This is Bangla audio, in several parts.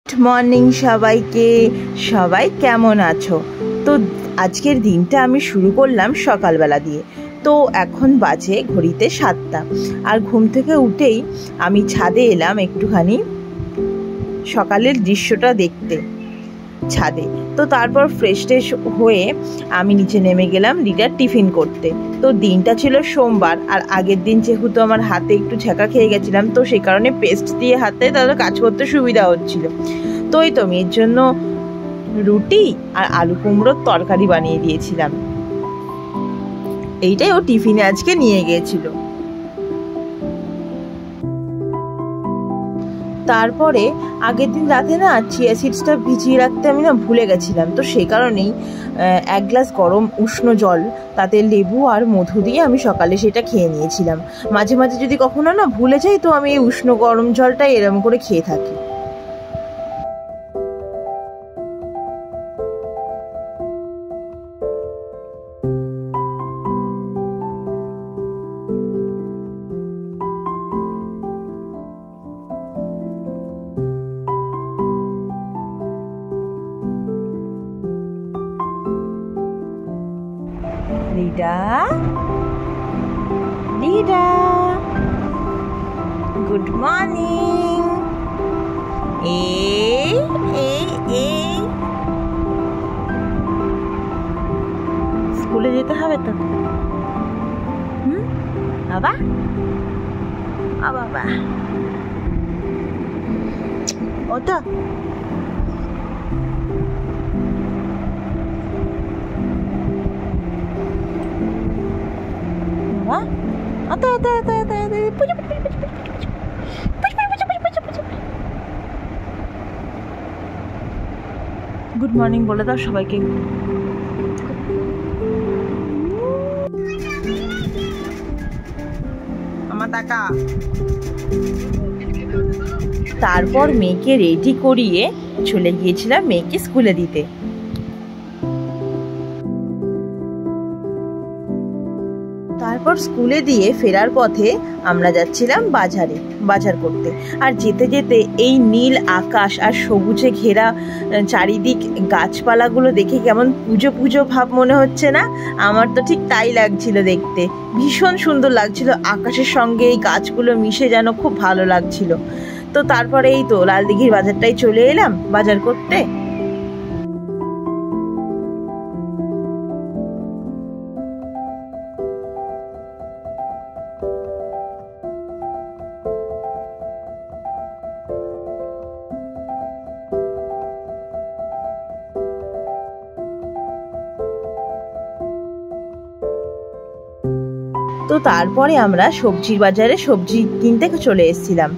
গুড মর্নিং সবাইকে। সবাই কেমন আছো? তো আজকের দিনটা আমি শুরু করলাম সকালবেলা দিয়ে। তো এখন বাজে ঘড়িতে 7টা, আর ঘুম থেকে উঠেই আমি ছাদে এলাম একটুখানি সকালের দৃশ্যটা দেখতে ছাদে। তো তারপর ফ্রেশ ট্রেশ হয়ে আমি নিচে নেমে গেলাম লিডার টিফিন করতে। তো দিনটা ছিল সোমবার, আর আগের দিন যেহেতু আমার হাতে একটু ঝাঁকা খেয়ে গেছিলাম, তো সেই কারণে পেস্ট দিয়ে হাতে তাহলে কাজ করতে সুবিধা হচ্ছিল। তো এই তো মেয়ের জন্য রুটি আর আলু কুমড়োর তরকারি বানিয়ে দিয়েছিলাম। এইটাই ও টিফিনে আজকে নিয়ে গিয়েছিল। তারপরে আগের দিন রাতে না চিয়া সিডসটা ভিজিয়ে রাখতে আমি না ভুলে গেছিলাম, তো সেই কারণেই 1 গ্লাস গরম উষ্ণ জল, তাতে লেবু আর মধু দিয়ে আমি সকালে সেটা খেয়ে নিয়েছিলাম। মাঝে মাঝে যদি কখনো না ভুলে যাই, তো আমি এই উষ্ণ গরম জলটাই এরম করে খেয়ে থাকি। লিডা, লিডা, গুড মর্নিং। এই স্কুলে যেতে হবে তো? বাবা, বাবা ওটা গুড মর্নিং বলে দাও সবাইকে। আমার টাকা। তারপর মেয়েকে রেডি করিয়ে চলে গিয়েছিলাম মেয়েকে স্কুলে দিতে। তারপর স্কুলে দিয়ে ফেরার পথে আমরা যাচ্ছিলাম বাজার করতে। আর যেতে যেতে এই নীল আকাশ আর সবুজে ঘেরা চারিদিক গাছপালাগুলো দেখে কেমন পুজো পুজো ভাব মনে হচ্ছে না? আমার তো ঠিক তাই লাগছিল দেখতে, ভীষণ সুন্দর লাগছিল। আকাশের সঙ্গে এই গাছগুলো মিশে যেন খুব ভালো লাগছিল। তো তারপরে এই তো লালদিঘির বাজারটাই চলে এলাম বাজার করতে। তো তারপরে আমরা সবজির বাজারে সবজি কিনতে চলে এসেছিলাম।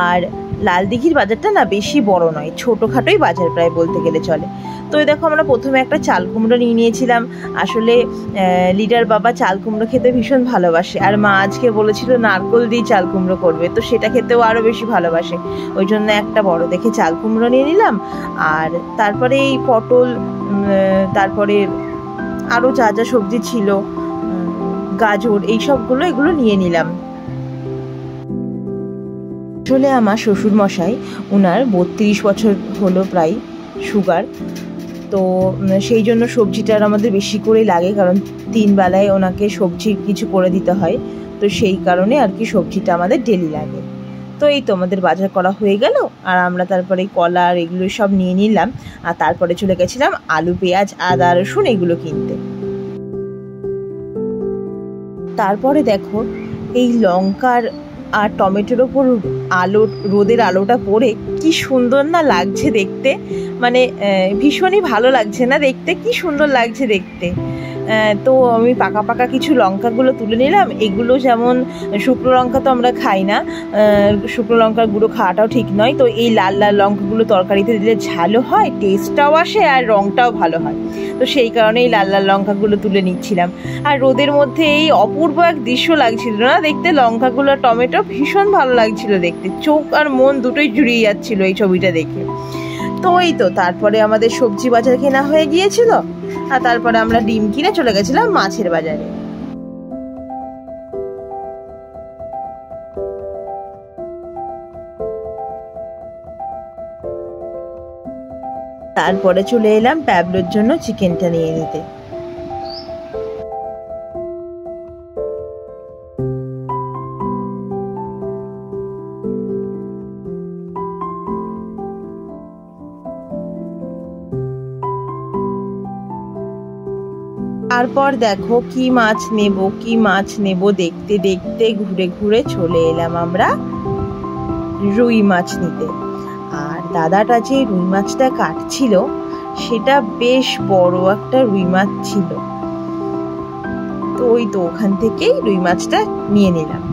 আর লালদিঘির বাজারটা না বেশি বড় নয়, ছোটোখাটোই বাজার প্রায় বলতে গেলে চলে। তো দেখো আমরা প্রথমে একটা চাল কুমড়ো নিয়ে নিয়েছিলাম। আসলে লিডার বাবা চাল কুমড়ো খেতে ভীষণ ভালোবাসে, আর মা আজকে বলেছিল নারকোল দিয়ে চাল কুমড়ো করবে, তো সেটা খেতেও আরও বেশি ভালোবাসে। ওই জন্য একটা বড় দেখে চাল কুমড়ো নিয়ে নিলাম। আর তারপরে এই পটল, তারপরে আরও যা যা সবজি ছিল, গাজর, এই সবগুলো এগুলো নিয়ে নিলাম। আসলে আমার শ্বশুর মশাই, ওনার 32 বছর হলো প্রায় সুগার, তো সেই জন্য সবজিটার আমাদের বেশি করে লাগে, কারণ 3 বেলায় ওনাকে সবজি কিছু করে দিতে হয়। তো সেই কারণে আর কি সবজিটা আমাদের ডেলি লাগে। তো এই তো আমাদের বাজার করা হয়ে গেল, আর আমরা তারপরে কলা আর এগুলো সব নিয়ে নিলাম। আর তারপরে চলে গেছিলাম আলু, পেঁয়াজ, আদা, রসুন এগুলো কিনতে। তারপরে দেখো এই লঙ্কার আর টমেটোর ওপর রোদের আলোটা পড়ে কি সুন্দর না লাগছে দেখতে, মানে ভীষণই ভালো লাগছে না দেখতে, কি সুন্দর লাগছে দেখতে। তো আমি পাকা পাকা কিছু লঙ্কাগুলো তুলে নিলাম। এগুলো যেমন শুকনো লঙ্কা তো আমরা খাই না, শুকনো লঙ্কার গুঁড়ো খাওয়াটাও ঠিক নয়। তো এই লাল লাল লঙ্কাগুলো তরকারিতে দিলে ঝালও হয়, টেস্টটাও আসে, আর রঙটাও ভালো হয়। তো সেই কারণে এই লাল লাল লঙ্কাগুলো তুলে নিচ্ছিলাম। আর রোদের মধ্যে এই অপূর্ব এক দৃশ্য লাগছিল না দেখতে, লঙ্কাগুলো টমেটো ভীষণ ভালো লাগছিল দেখতে, চোখ আর মন দুটোই জুড়িয়ে যাচ্ছিল এই ছবিটা দেখে। তো এই তো তারপরে আমাদের সবজি বাজার কেনা হয়ে গিয়েছিল, আর তারপরে আমরা ডিম কিনে চলে গেছিলাম মাছের বাজারে। তারপরে চলে এলাম প্যাবলোর জন্য চিকেনটা নিয়ে নিতে। তারপর দেখো কি মাছ নেব দেখতে দেখতে ঘুরে ঘুরে চলে এলাম আমরা রুই মাছ নিতে। আর দাদাটা যে রুই মাছটা কাটছিল সেটা বেশ বড় একটা রুই মাছ ছিল, তো ওই তো ওখান থেকেই রুই মাছটা নিয়ে নিলাম।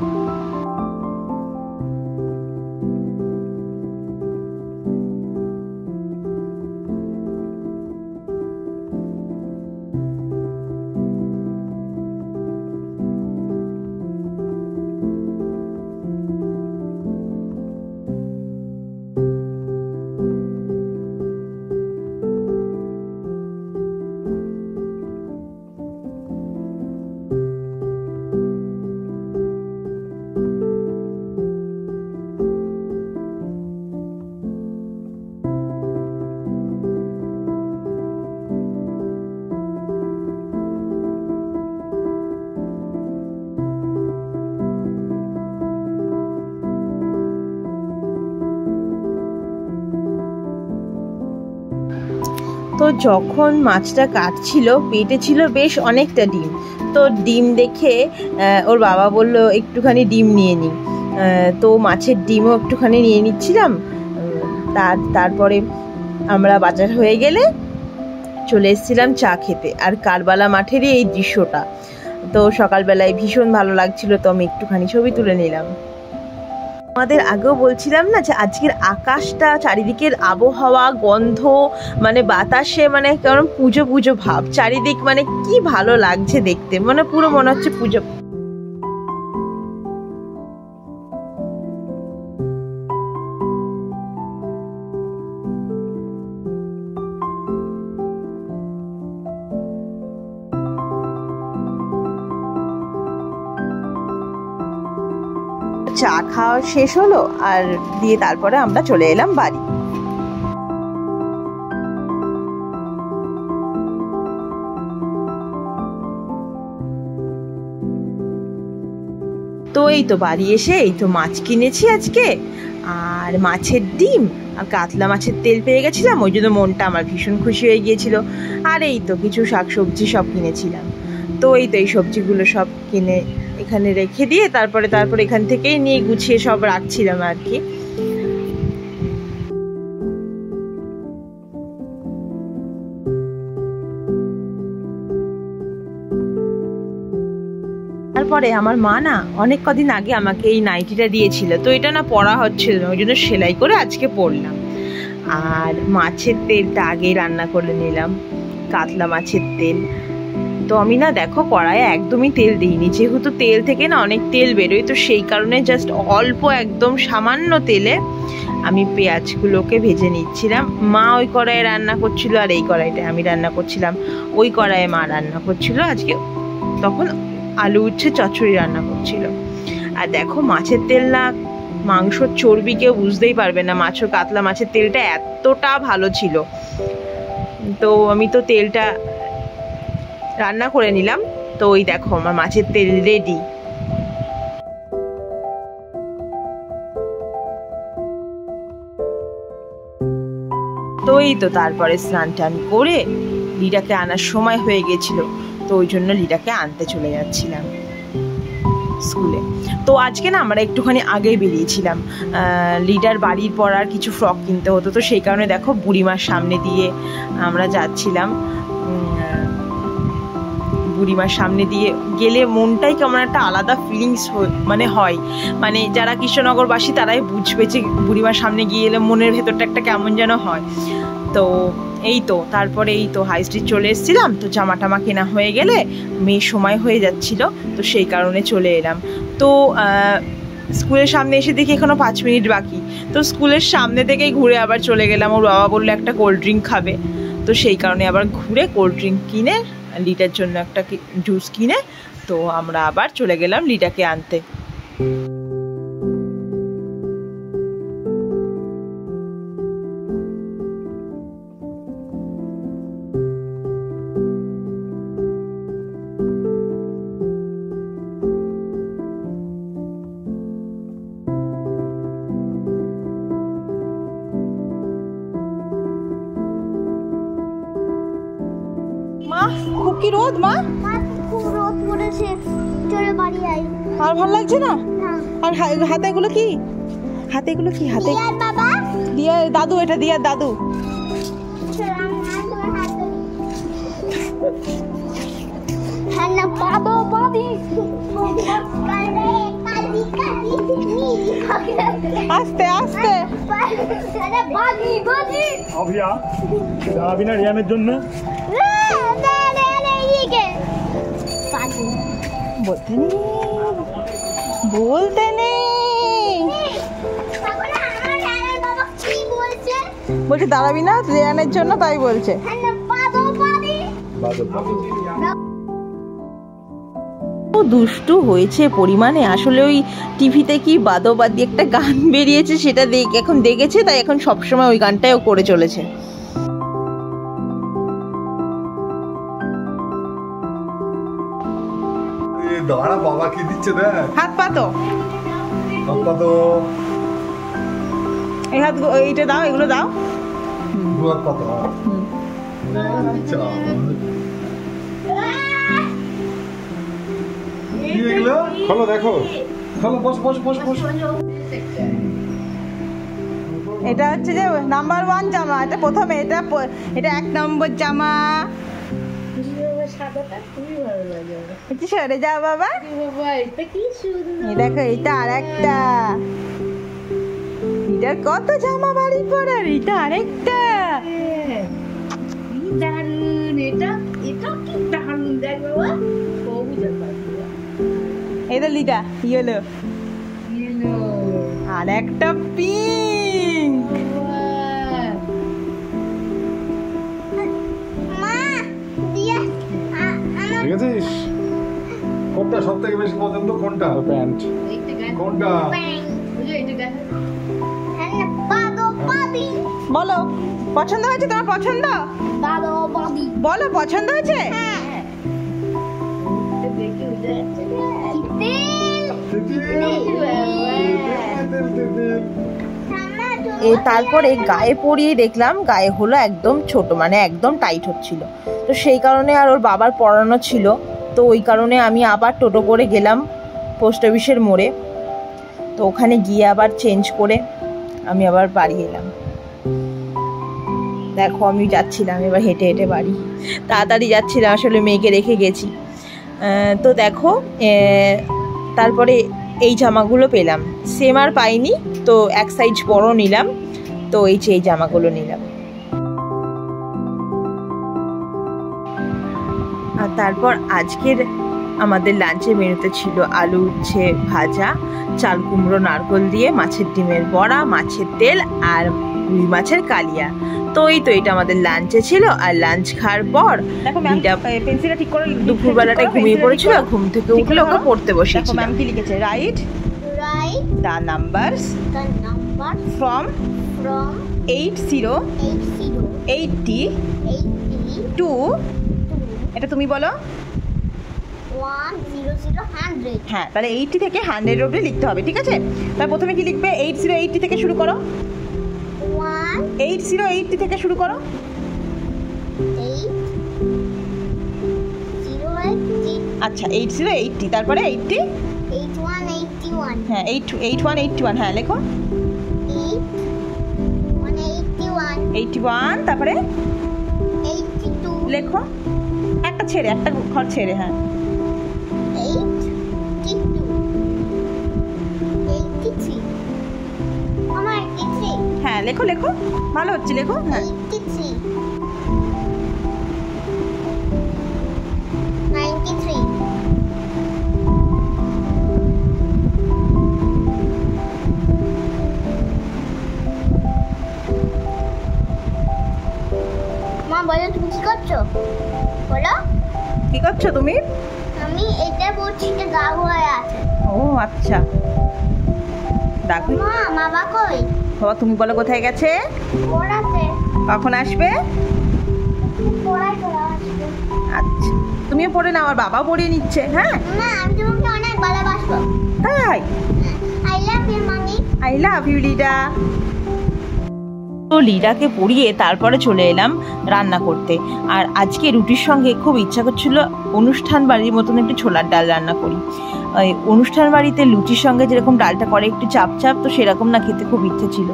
তো যখন মাছটা কাটছিল পেটে ছিল বেশ অনেকটা ডিম, তো ডিম দেখে ওর বাবা বলল একটুখানি ডিম নিয়ে নিই, তো মাছের ডিমও একটুখানি নিয়ে নিচ্ছিলাম। তারপরে আমরা বাজার হয়ে গেলে চলে এসেছিলাম চা খেতে। আর কারবালা মাঠেরই এই দৃশ্যটা তো সকালবেলায় ভীষণ ভালো লাগছিল, তো আমি একটুখানি ছবি তুলে নিলাম। আমাদের আগেও বলছিলাম না যে আজকের আকাশটা, চারিদিকের আবহাওয়া, গন্ধ, মানে বাতাসে মানে কেমন পুজো পুজো ভাব, চারিদিক মানে কি ভালো লাগছে দেখতে, মানে পুরো মনে হচ্ছে পুজো। চা খাওয়া শেষ হলো আর দিয়ে তারপরে আমরা চলে এলাম বাড়ি। তো এই তো বাড়ি এসে এই তো মাছ কিনেছি আজকে, আর মাছের ডিম আর কাতলা মাছের তেল পেয়ে গেছিলাম, ওই জন্য মনটা আমার ভীষণ খুশি হয়ে গিয়েছিল। আর এই তো কিছু শাকসবজি সব কিনেছিলাম, তো এই তো এই সবজিগুলো সব কিনে এখানে রেখে দিয়ে তারপরে এখান থেকেই নিয়ে গুছিয়ে সব রাখছিলাম আর কি। তারপরে আমার মা না অনেক কদিন আগে আমাকে এই নাইটিটা দিয়েছিল, তো এটা না পরা হচ্ছিল না, ওই জন্য সেলাই করে আজকে পরলাম। আর মাছের তেলটা আগেই রান্না করে নিলাম, কাতলা মাছের তেল। তো আমি না দেখো কড়াইয়ে একদমই তেল দিইনি, যেহেতু তেল থেকে না অনেক তেল বেরোয়, তো সেই কারণে জাস্ট অল্প একদম সামান্য তেলে আমি পেঁয়াজগুলোকে ভেজে নিচ্ছিলাম। মা ওই কড়াইয়ে রান্না করছিল আর এই কড়াইতে আমি রান্না করছিলাম, ওই কড়াইয়ে মা রান্না করছিল আজকে, তখন আলু উচ্ছে চচ্চড়ি রান্না করছিল। আর দেখো মাছের তেল না মাংসর চর্বি কেউ বুঝতেই পারবে না, কাতলা মাছের তেলটা এতটা ভালো ছিল। তো আমি তো তেলটা রান্না করে নিলাম, তো ওই দেখো আমার মাছের তেল রেডি। তো এই তো তারপরে স্নান টান করে লিডাকে আনার সময় হয়ে গেছিল, তো ওই জন্য লিডাকে আনতে চলে যাচ্ছিলাম স্কুলে। তো আজকে না আমরা একটুখানি আগেই বেরিয়েছিলাম, লিডার বাড়ির পড়ার কিছু ফ্রক কিনতে হতো, তো সেই কারণে দেখো বুড়িমার সামনে দিয়ে আমরা যাচ্ছিলাম। বুড়িমার সামনে দিয়ে গেলে মনটাই কেমন একটা আলাদা ফিলিংস মানে হয়, মানে যারা কৃষ্ণনগরবাসী তারাই বুঝবে যে বুড়িমার সামনে গিয়ে এলে মনের ভেতরটা একটা কেমন যেন হয়। তো এই তো তারপরে এই তো হাই স্ট্রিট চলে এসেছিলাম, তো জামা টামা কেনা হয়ে গেলে মেয়ের সময় হয়ে যাচ্ছিল, তো সেই কারণে চলে এলাম। তো স্কুলের সামনে এসে দেখি এখনো 5 মিনিট বাকি, তো স্কুলের সামনে থেকেই ঘুরে আবার চলে গেলাম। ওর বাবা বললো একটা কোল্ড ড্রিঙ্ক খাবে, তো সেই কারণে আবার ঘুরে কোল্ড ড্রিঙ্ক কিনে লিটার জন্য একটা জুস কিনে তো আমরা আবার চলে গেলাম লিটাকে আনতে। খুব কি রোদ মা? খুব রোদ পড়েছে, চলে বাড়ি আই। আর ভালো লাগছে না? আর হাতে এগুলো কি? হাতে এগুলো কি? হাতে বাবা দিয়া দাদু, এটা দিয়া দাদু। হ্যাঁ না বাবা বাবি আস্তে আস্তে যাবি না রিয়ানের জন্য? বলতে নেই বলছে দাঁড়াবি না রিয়ানের জন্য, তাই বলছে। দুষ্টু হয়েছে পরিমাণে। আসলে ওই টিভিতে কি বাদবাদি একটা গান বেরিয়েছে, সেটা এখন দেখেছে, তাই এখন সবসময় ওই গানটাও করে চলেছে। দাঁড়া বাবা কি দিচ্ছে দেখ। হাত পাতো, হাত পাতো, এই হাত, এইটা দাও, এগুলো দাও। হাত পাতো। খোলো দেখো, খোলো, বস বস বস বস। এটা হচ্ছে যে নাম্বার 1 জামা, এটা প্রথমে, এটা 1 নম্বর জামা। সরে যাও বাবা। দেখো এটা আর একটা, এটা কত জামা বাড়ি পড়ার, এটা আরেকটা। এটা লিডা ইয়েলো, আর একটা পিঙ্ক। দেখেছিস কোনটা সব থেকে বেশি পছন্দ? কোনটা? প্যান্ট। কোনটা? বলো পছন্দ হয়েছে তোমার? পছন্দ বলো, পছন্দ হয়েছে? তারপরে গায়ে পরিয়ে দেখলাম গায়ে হলো একদম ছোট, মানে একদম টাইট হচ্ছিল। তো সেই কারণে, আর ওর বাবার পড়ানো ছিল, তো ওই কারণে আমি আবার টোটো করে গেলাম পোস্ট অফিসের মোড়ে। তো ওখানে গিয়ে আবার চেঞ্জ করে আমি আবার বাড়ি এলাম। দেখো আমি যাচ্ছিলাম এবার হেঁটে হেঁটে বাড়ি, তাড়াতাড়ি যাচ্ছিলাম, আসলে মেয়েকে রেখে গেছি। তো দেখো তারপরে এই জামাগুলো পেলাম, সেম আর পাইনি, তো এক সাইজ বড় নিলাম, তো এই জামাগুলো নিলাম। আর তারপর আজকের আমাদের লাঞ্চের মেনুতে ছিল আলু উচ্ছে ভাজা, চাল কুমড়ো নারকোল দিয়ে, মাছের ডিমের বড়া, মাছের তেল আর রুই মাছের কালিয়া। তো এটা আমাদের লাঞ্চে ছিল। আর লাঞ্চ খাওয়ার পর পেন্সিলটা ঠিক করে দুপুরবেলাটা ঘুমিয়ে পড়েছিল, ঘুম থেকে উঠলে ওকে পড়তে বসেছিল। ম্যাম কি লিখেছে? Right the numbers from 80 to, এটা তুমি বলো। 100 হ্যাঁ, তাহলে 80 থেকে 100 অবধি লিখতে হবে, ঠিক আছে? তার প্রথমে কি লিখবে? 80 থেকে শুরু করো। 80 থেকে শুরু করো। 80 আচ্ছা 80 তারপরে 80 81 হ্যাঁ 81 হ্যাঁ লেখো। 81 তারপরে 82 লেখো, একটা ছেড়ে, একটা ঘর ছেড়ে। হ্যাঁ 83 আমার 83 হ্যাঁ লেখো ভালো হচ্ছে, লেখো। হ্যাঁ 83 93 মা বলো তুমি কি করছো? বলো কি করছো তুমি? আমি এটা পড়ছি, এটা গা হয়ে আছে। ও আচ্ছা, ডাকো। মা বাবা কই? বাবা তুমি বলো কোথায় গেছে? পড়াতে। কখন আসবে? পড়াই আসবে। আচ্ছা তুমিও পড়ে নাও, আর বাবাও পড়িয়ে নিচ্ছে। হ্যাঁ না আমি তোমাকে অনেক ভালোবাসবো। তাই? I love you mummy. I love you Lida. তো তো লিরাকে পড়িয়ে তারপরে চলে এলাম রান্না করতে। আর আজকে রুটির সঙ্গে খুব ইচ্ছা করছিল অনুষ্ঠান বাড়ির মতন একটু ছোলার ডাল রান্না করি। ওই অনুষ্ঠান বাড়িতে লুচির সঙ্গে যেরকম ডালটা করে একটু চাপ চাপ, তো সেরকম না খেতে খুব ইচ্ছে ছিল,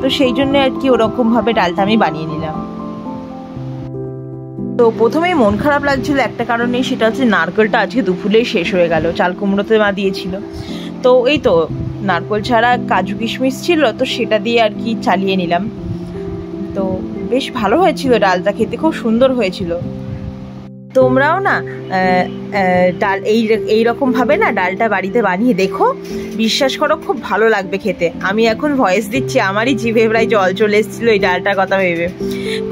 তো সেই জন্য আর কি ওরকমভাবে ডালটা আমি বানিয়ে নিলাম। তো প্রথমেই মন খারাপ লাগছিল একটা কারণে, সেটা হচ্ছে নারকেলটা আজকে দুপুরেই শেষ হয়ে গেল, চাল কুমড়োতে মা দিয়েছিল। তো এই তো নারকেল ছাড়া কাজু কিশমিশ ছিল, তো সেটা দিয়ে আর কি চালিয়ে নিলাম। তো বেশ ভালো হয়েছিল, ডালটা খেতে খুব সুন্দর হয়েছিল। তোমরাও না ডাল এইরকমভাবে না ডালটা বাড়িতে বানিয়ে দেখো, বিশ্বাস করো খুব ভালো লাগবে খেতে। আমি এখন ভয়েস দিচ্ছি, আমারই জিভে প্রায় জল চলে এসেছিলো এই ডালটার কথা ভেবে।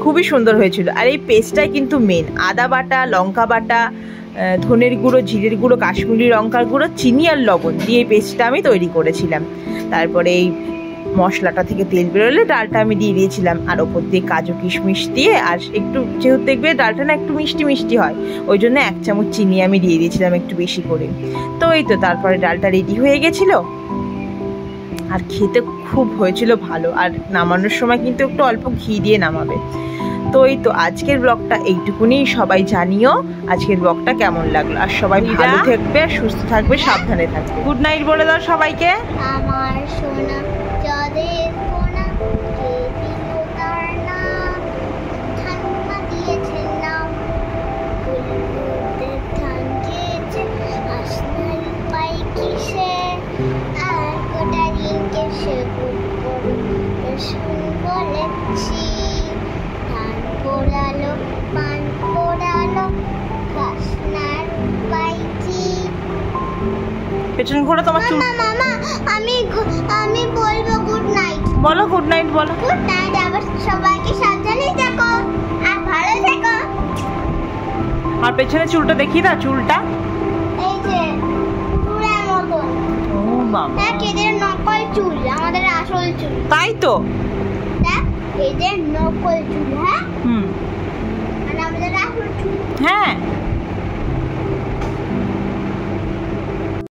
খুবই সুন্দর হয়েছিল। আর এই পেস্টটাই কিন্তু মেন, আদা বাটা, লঙ্কা বাটা, ধনের গুঁড়ো, জিরের গুঁড়ো, কাশ্মীরি লঙ্কার গুঁড়ো, চিনি আর লবণ দিয়ে এই পেস্টটা আমি তৈরি করেছিলাম। তারপরে এই মশলাটা থেকে তেল বেরোলে ডালটা আমি দিয়ে দিয়েছিলাম, আর ওপর দিয়ে কাজু কিশমিশ দিয়ে, আর একটু যেহেতু দেখবে ডালটা না একটু মিষ্টি মিষ্টি হয়, ওই জন্য 1 চামচ চিনি আমি দিয়ে দিয়েছিলাম একটু বেশি করে। তো এই তো তারপরে ডালটা রেডি হয়ে গেছিলো, আর খেতে খুব হয়েছিল ভালো। আর নামানোর সময় কিন্তু একটু অল্প ঘি দিয়ে নামাবে। তো এই তো আজকের ব্লগটা এইটুকুনি। সবাই জানিও আজকের ব্লগটা কেমন লাগলো, আর সবাই ভালো থাকবে আর সুস্থ থাকবে, সাবধানে থাকবে। গুড নাইট বলে দাও সবাইকে। আমার সোনা চাঁদের কোনা, কে দিল তার নাম, ঠান্ডা দিয়েছেন নাম, ফুলগুলোতে ধান খেয়েছে, আসনার পাই কিসে, আর গোটা দিনকে সে রসুন বলেছি, ধান পোড়ালো, পান পোড়ালো, আসনার পাইছি। পেছন ঘোরা তোমার চুল। মামা আমি বলবো গুড নাইট। বলো গুড নাইট বলো। গুড নাইট, আবার সবাইকে সাবধানে থেকো আর ভালো থেকো। আর পেছনে চুলটা দেখিয়ে দাও, চুলটা এই যে চুলের মতন। ও বাবা, দেখ এদের নকল চুল, আমাদের আসল চুল। তাই তো। দেখ এদের নকল চুল। হ্যাঁ হুম, মানে আমাদের আসল চুল। হ্যাঁ